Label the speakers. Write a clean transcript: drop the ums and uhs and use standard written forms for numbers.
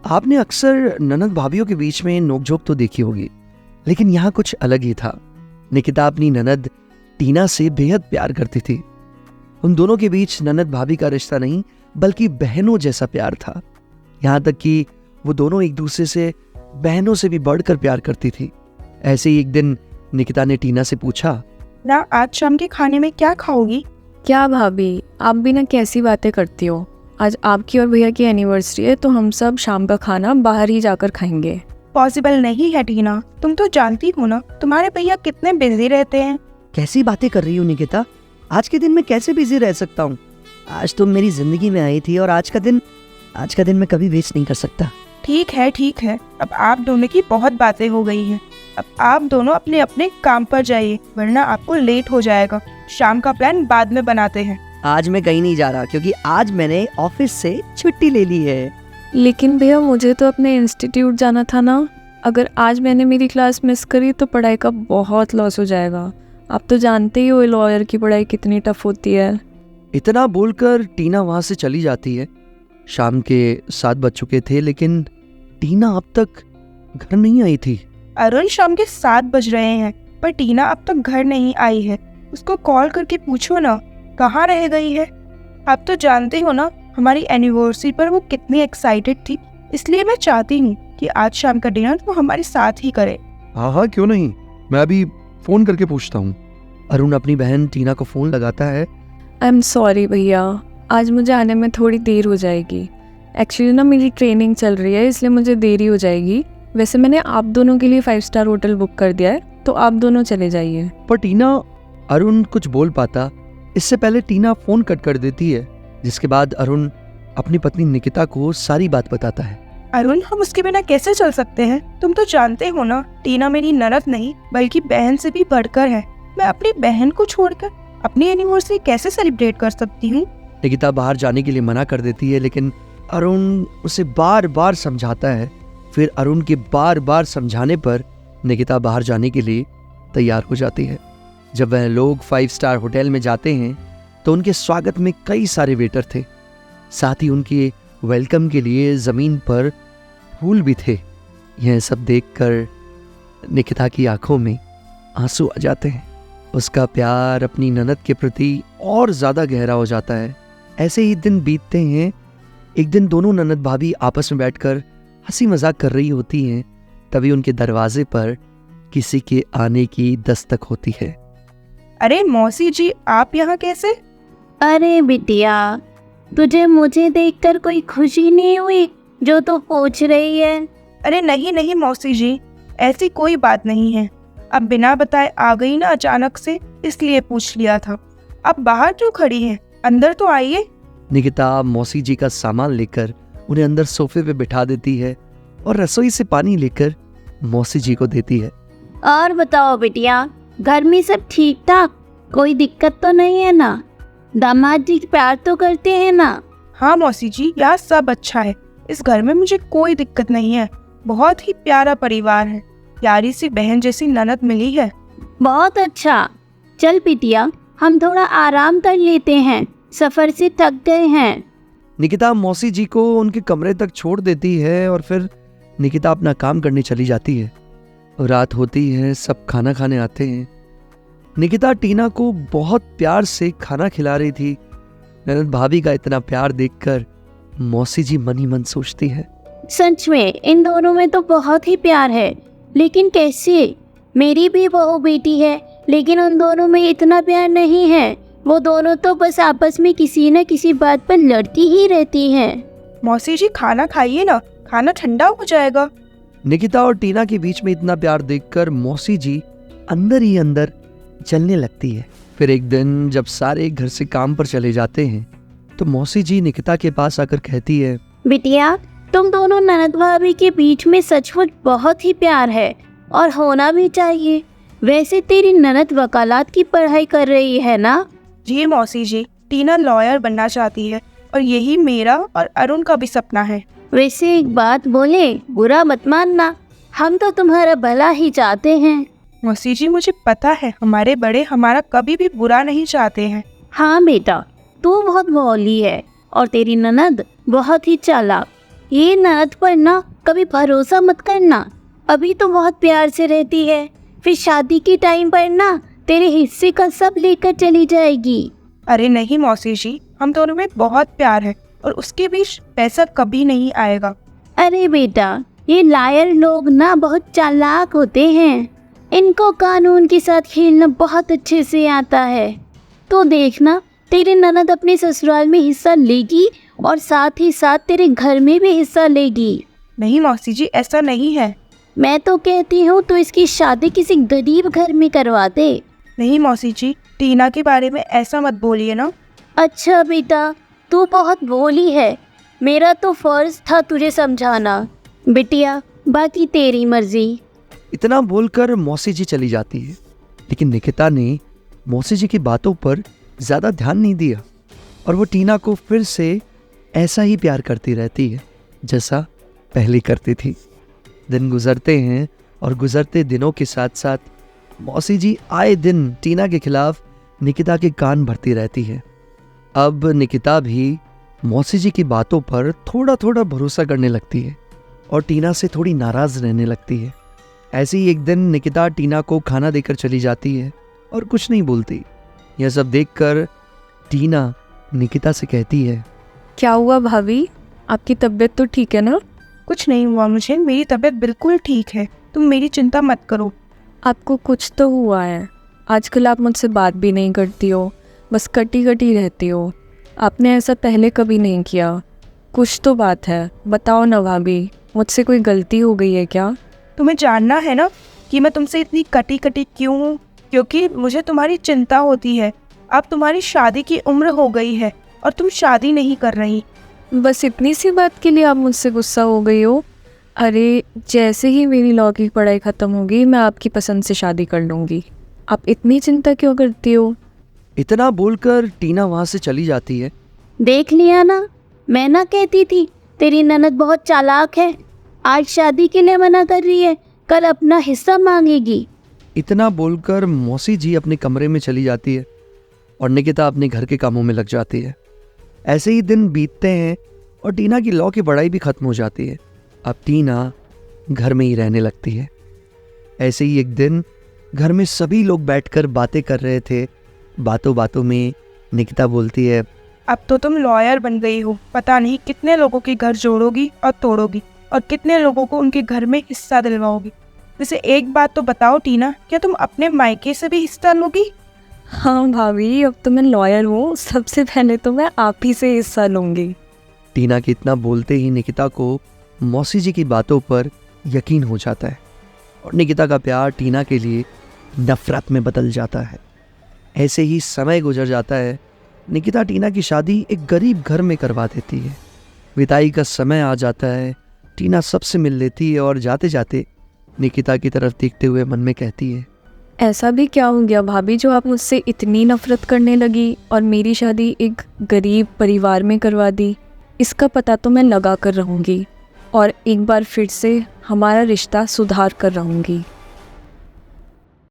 Speaker 1: आपने अक्सर ननद भाभीयों के बीच में नोकझोंक तो देखी होगी, लेकिन यहाँ कुछ अलग ही था। निकिता अपनी ननद टीना से बेहद प्यार करती थी। उन दोनों के बीच ननद भाभी का रिश्ता नहीं बल्कि बहनों जैसा प्यार था। यहाँ तक कि वो दोनों एक दूसरे से बहनों से भी बढ़कर प्यार करती थी। ऐसे ही एक दिन निकिता ने टीना से पूछा,
Speaker 2: ना आज शाम के खाने में क्या खाओगी?
Speaker 3: क्या भाभी, आप भी ना कैसी बातें करती हो। आज आपकी और भैया की एनिवर्सरी है तो हम सब शाम का खाना बाहर ही जाकर खाएंगे।
Speaker 2: पॉसिबल नहीं है टीना, तुम तो जानती हो ना तुम्हारे भैया कितने बिजी रहते हैं।
Speaker 4: कैसी बातें कर रही हो निकिता? आज के दिन में कैसे बिजी रह सकता हूँ? आज तुम मेरी जिंदगी में आई थी और आज का दिन मैं कभी वेस्ट नहीं कर सकता।
Speaker 2: ठीक है, अब आप दोनों की बहुत बातें हो गई हैं। अब आप दोनों अपने अपने काम पर जाइए, वरना आपको लेट हो जाएगा। शाम का प्लान बाद में बनाते हैं।
Speaker 4: आज मैं कहीं नहीं जा रहा क्योंकि आज मैंने ऑफिस से छुट्टी ले ली है।
Speaker 3: लेकिन भैया मुझे तो अपने इंस्टीट्यूट जाना था ना। अगर आज मैंने मेरी क्लास मिस करी तो पढ़ाई का बहुत लॉस हो जाएगा। आप तो जानते ही हो लॉयर की पढ़ाई कितनी टफ होती है।
Speaker 1: इतना बोलकर टीना वहां से चली जाती है। शाम के 7 बज चुके थे, लेकिन टीना अब तक घर नहीं आई थी।
Speaker 2: अरुण, शाम के 7 बज रहे हैं पर टीना अब तक घर नहीं आई है। उसको कॉल करके पूछो ना कहाँ रह गई है। आप तो जानते हो ना हमारी एनिवर्सरी पर वो कितनी एक्साइटेड थी, इसलिए मैं चाहती हूँ कि आज शाम का डिनर वो हमारे साथ ही करे।
Speaker 1: हाँ, क्यों नहीं, मैं अभी फोन करके पूछता हूँ। अरुण अपनी बहन टीना को फोन लगाता है।
Speaker 3: आई एम सॉरी भैया, आज मुझे आने में थोड़ी देर हो जाएगी। एक्चुअली ना मेरी ट्रेनिंग चल रही है इसलिए मुझे देरी हो जाएगी। वैसे मैंने आप दोनों के लिए 5 स्टार होटल बुक कर दिया है, तो आप दोनों चले जाइए।
Speaker 1: पर टीना, अरुण कुछ बोल पाता इससे पहले टीना फोन कट कर देती है, जिसके बाद अरुण अपनी पत्नी निकिता को सारी बात बताता है।
Speaker 2: अरुण, हम उसके बिना कैसे चल सकते हैं? तुम तो जानते हो ना टीना मेरी ननद नहीं बल्कि बहन से भी बढ़कर है। मैं अपनी बहन को छोड़कर अपनी एनिवर्सरी कैसे सेलिब्रेट कर सकती हूँ?
Speaker 1: निकिता बाहर जाने के लिए मना कर देती है, लेकिन अरुण उसे बार बार समझाता है। फिर अरुण के बार बार समझाने पर निकिता बाहर जाने के लिए तैयार हो जाती है। जब वह लोग 5 स्टार होटल में जाते हैं तो उनके स्वागत में कई सारे वेटर थे। साथ ही उनके वेलकम के लिए ज़मीन पर फूल भी थे। यह सब देखकर निकिता की आंखों में आंसू आ जाते हैं। उसका प्यार अपनी ननद के प्रति और ज़्यादा गहरा हो जाता है। ऐसे ही दिन बीतते हैं। एक दिन दोनों ननद भाभी आपस में बैठकर हंसी मजाक कर रही होती हैं। तभी उनके दरवाजे पर किसी के आने की दस्तक होती है।
Speaker 2: अरे मौसी जी, आप यहाँ कैसे?
Speaker 5: अरे बिटिया, तुझे मुझे देखकर कोई खुशी नहीं हुई जो तू पूछ रही है?
Speaker 2: अरे नहीं मौसी जी, ऐसी कोई बात नहीं है। अब बिना बताए आ गई ना अचानक से, इसलिए पूछ लिया था। अब बाहर क्यों खड़ी हैं? अंदर तो आइए।
Speaker 1: निकिता मौसी जी का सामान लेकर उन्हें अंदर सोफे पे बिठा देती है और रसोई से पानी लेकर मौसी जी को देती है।
Speaker 5: और बताओ बिटिया, घर में सब ठीक ठाक? कोई दिक्कत तो नहीं है ना? दामाद जी प्यार तो करते हैं ना?
Speaker 2: हाँ मौसी जी, यहाँ सब अच्छा है। इस घर में मुझे कोई दिक्कत नहीं है। बहुत ही प्यारा परिवार है। प्यारी सी बहन जैसी ननद मिली है।
Speaker 5: बहुत अच्छा। चल बिटिया, हम थोड़ा आराम कर लेते हैं, सफर से थक गए हैं।
Speaker 1: निकिता मौसी जी को उनके कमरे तक छोड़ देती है और फिर निकिता अपना काम करने चली जाती है। रात होती है, सब खाना खाने आते हैं। निकिता टीना को बहुत प्यार से खाना खिला रही थी। ननद भाभी का इतना प्यार देखकर मौसी जी मन ही मन सोचती है,
Speaker 5: सच में इन दोनों में तो बहुत ही प्यार है, लेकिन कैसे? मेरी भी बहू बेटी है, लेकिन उन दोनों में इतना प्यार नहीं है। वो दोनों तो बस आपस में किसी न किसी बात पर लड़ती ही रहती हैं।
Speaker 2: मौसी जी खाना खाइए ना, खाना ठंडा हो जाएगा।
Speaker 1: निकिता और टीना के बीच में इतना प्यार देखकर मौसी जी अंदर ही अंदर जलने लगती है। फिर एक दिन जब सारे घर से काम पर चले जाते हैं तो मौसी जी निकिता के पास आकर कहती है,
Speaker 5: बिटिया, तुम दोनों ननद भाभी के बीच में सचमुच बहुत ही प्यार है और होना भी चाहिए। वैसे तेरी ननद वकालत की पढ़ाई कर रही है ना?
Speaker 2: जी मौसी जी, टीना लॉयर बनना चाहती है और यही मेरा और अरुण का भी सपना है।
Speaker 5: वैसे एक बात बोले, बुरा मत मानना, हम तो तुम्हारा भला ही चाहते हैं।
Speaker 2: मौसी जी, मुझे पता है हमारे बड़े हमारा कभी भी बुरा नहीं चाहते हैं।
Speaker 5: हाँ बेटा, तू बहुत भोली है और तेरी ननद बहुत ही चालाक। ये ननद पर ना कभी भरोसा मत करना। अभी तो बहुत प्यार से रहती है, फिर शादी के टाइम पर ना तेरे हिस्से का सब लेकर चली जाएगी।
Speaker 2: अरे नहीं मौसी जी, हम दोनों में बहुत प्यार है और उसके बीच पैसा कभी नहीं आएगा।
Speaker 5: अरे बेटा, ये लायर लोग ना बहुत चालाक होते हैं, इनको कानून के साथ खेलना बहुत अच्छे से आता है। तो देखना, तेरी ननद अपने ससुराल में हिस्सा लेगी और साथ ही साथ तेरे घर में भी हिस्सा लेगी।
Speaker 2: नहीं मौसी जी, ऐसा नहीं है।
Speaker 5: मैं तो कहती हूँ तो इसकी शादी किसी गरीब घर में करवा दे।
Speaker 2: नहीं मौसी जी, टीना के बारे में ऐसा मत बोलिए ना।
Speaker 5: अच्छा बेटा, तू बहुत भोली है, मेरा तो फर्ज था तुझे समझाना। बिटिया, बाकी तेरी मर्जी।
Speaker 1: इतना बोलकर मौसी जी चली जाती है, लेकिन निकिता ने मौसी जी की बातों पर ज़्यादा ध्यान नहीं दिया और वो टीना को फिर से ऐसा ही प्यार करती रहती है जैसा पहले करती थी। दिन गुजरते हैं और गुजरते दिनों के साथ साथ मौसी जी आए दिन टीना के खिलाफ निकिता के कान भरती रहती है। अब निकिता भी मौसी जी की बातों पर थोड़ा थोड़ा भरोसा करने लगती है और टीना से थोड़ी नाराज़ रहने लगती है। ऐसे ही एक दिन निकिता टीना को खाना देकर चली जाती है और कुछ नहीं बोलती। यह सब देखकर टीना निकिता से कहती है,
Speaker 3: क्या हुआ भाभी, आपकी तबीयत तो ठीक है ना?
Speaker 2: कुछ नहीं हुआ मुझे, मेरी तबीयत बिल्कुल ठीक है, तुम मेरी चिंता मत करो।
Speaker 3: आपको कुछ तो हुआ है। आजकल आप मुझसे बात भी नहीं करती हो, बस कटी कटी रहती हो। आपने ऐसा पहले कभी नहीं किया। कुछ तो बात है, बताओ ना भाभी, मुझसे कोई गलती हो गई है क्या?
Speaker 2: तुम्हें जानना है ना कि मैं तुमसे इतनी कटी कटी क्यों हूँ? क्योंकि मुझे तुम्हारी चिंता होती है। अब तुम्हारी शादी की उम्र हो गई है और तुम शादी नहीं कर रही।
Speaker 3: बस इतनी सी बात के लिए आप मुझसे गुस्सा हो गई हो? अरे, जैसे ही मेरी लॉ की पढ़ाई ख़त्म होगी मैं आपकी पसंद से शादी कर लूँगी। आप इतनी चिंता क्यों करती हो?
Speaker 1: इतना बोलकर टीना वहाँ से चली जाती है।
Speaker 5: देख लिया ना, मैं ना कहती थी तेरी ननद बहुत चालाक है। आज शादी के लिए मना कर रही है, कल अपना हिस्सा मांगेगी।
Speaker 1: इतना बोलकर मौसी जी अपने कमरे में चली जाती है और निकिता अपने घर के कामों में लग जाती है। ऐसे ही दिन बीतते हैं और टीना की लॉ की पढ़ाई भी खत्म हो जाती है। अब टीना घर में ही रहने लगती है। ऐसे ही एक दिन घर में सभी लोग बैठकर बातें कर रहे थे। बातों बातों में निकिता बोलती है,
Speaker 2: अब तो तुम लॉयर बन गई हो, पता नहीं कितने लोगों के घर जोड़ोगी और तोड़ोगी और कितने लोगों को उनके घर में हिस्सा दिलवाओगी। वैसे एक बात तो बताओ टीना, क्या तुम अपने मायके से भी हिस्सा लोगी?
Speaker 3: हाँ भाभी, अब तो मैं लॉयर हूँ, सबसे पहले तो मैं आप ही से हिस्सा लूँगी।
Speaker 1: टीना के इतना बोलते ही निकिता को मौसी जी की बातों पर यकीन हो जाता है और निकिता का प्यार टीना के लिए नफरत में बदल जाता है। ऐसे ही समय गुजर जाता है। निकिता टीना की शादी एक गरीब घर में करवा देती है। विदाई का समय आ जाता है। टीना सबसे मिल लेती है और जाते जाते निकिता की तरफ देखते हुए मन में कहती है,
Speaker 3: ऐसा भी क्या हो गया भाभी जो आप मुझसे इतनी नफरत करने लगी और मेरी शादी एक गरीब परिवार में करवा दी? इसका पता तो मैं लगा कर रहूँगी और एक बार फिर से हमारा रिश्ता सुधार कर रहूँगी।